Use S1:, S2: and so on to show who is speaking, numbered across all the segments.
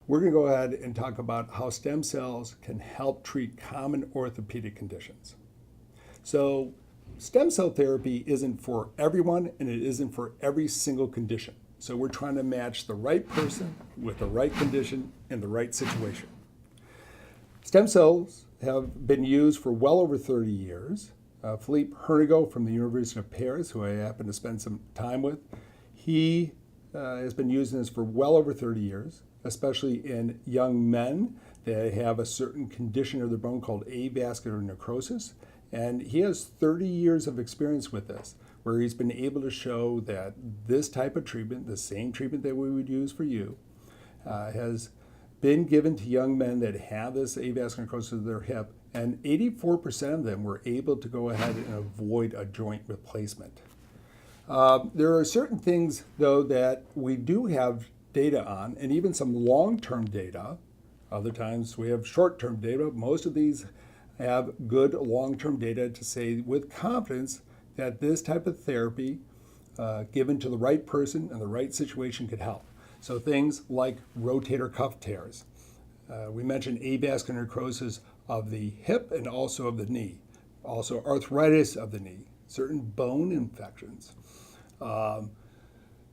S1: We're going to go ahead and talk about how stem cells can help treat common orthopedic conditions. So, stem cell therapy isn't for everyone and it isn't for every single condition. So, we're trying to match the right person with the right condition in the right situation. Stem cells have been used for well over 30 years. Philippe Hernigo from the University of Paris, who I happen to spend some time with, he has been using this for well over 30 years, especially in young men that have a certain condition of their bone called avascular necrosis. And he has 30 years of experience with this, where he's been able to show that this type of treatment, the same treatment that we would use for you, has been given to young men that have this avascular necrosis of their hip, and 84% of them were able to go ahead and avoid a joint replacement. There are certain things, though, that we do have data on, and even some long-term data. Other times we have short-term data. Most of these have good long-term data to say with confidence that this type of therapy given to the right person in the right situation could help. So things like rotator cuff tears. We mentioned avascular necrosis of the hip and also of the knee. Also arthritis of the knee, certain bone infections,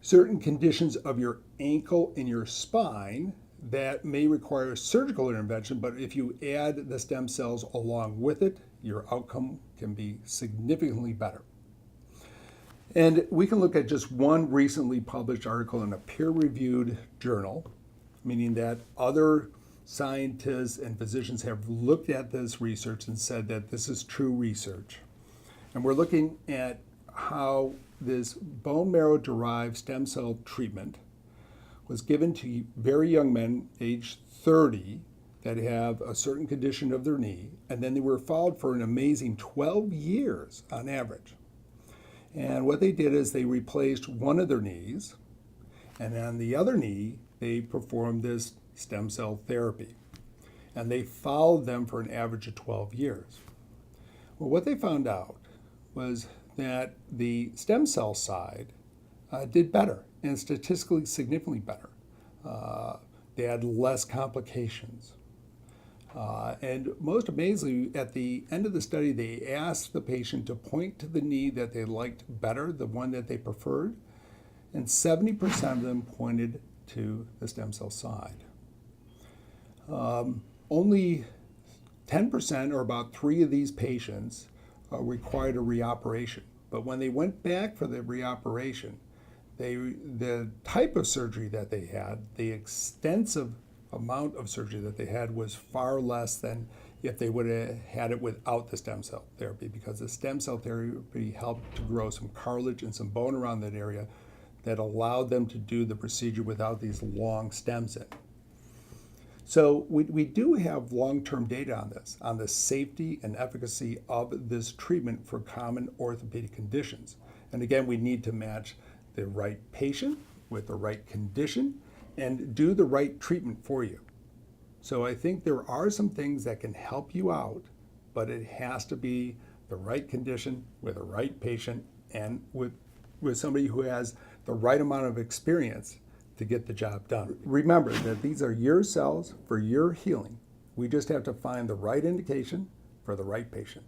S1: certain conditions of your ankle and your spine that may require surgical intervention, but if you add the stem cells along with it, your outcome can be significantly better. And we can look at just one recently published article in a peer-reviewed journal, meaning that other scientists and physicians have looked at this research and said that this is true research. And we're looking at how this bone marrow-derived stem cell treatment was given to very young men, age 30, that have a certain condition of their knee, and then they were followed for an amazing 12 years on average. And what they did is they replaced one of their knees, and on the other knee, they performed this stem cell therapy. And they followed them for an average of 12 years. Well, what they found out was that the stem cell side did better, and statistically significantly better. They had less complications. And most amazingly, at the end of the study, they asked the patient to point to the knee that they liked better, the one that they preferred, and 70% of them pointed to the stem cell side. Only 10%, or about 3 of these patients, required a reoperation. But when they went back for the reoperation, the type of surgery that they had, the extensive amount of surgery that they had was far less than if they would have had it without the stem cell therapy, because the stem cell therapy helped to grow some cartilage and some bone around that area that allowed them to do the procedure without these long stems in. So we do have long-term data on this, on the safety and efficacy of this treatment for common orthopedic conditions. And again, we need to match the right patient with the right condition and do the right treatment for you. So I think there are some things that can help you out, but it has to be the right condition with the right patient and with somebody who has the right amount of experience to get the job done. Remember that these are your cells for your healing. We just have to find the right indication for the right patient.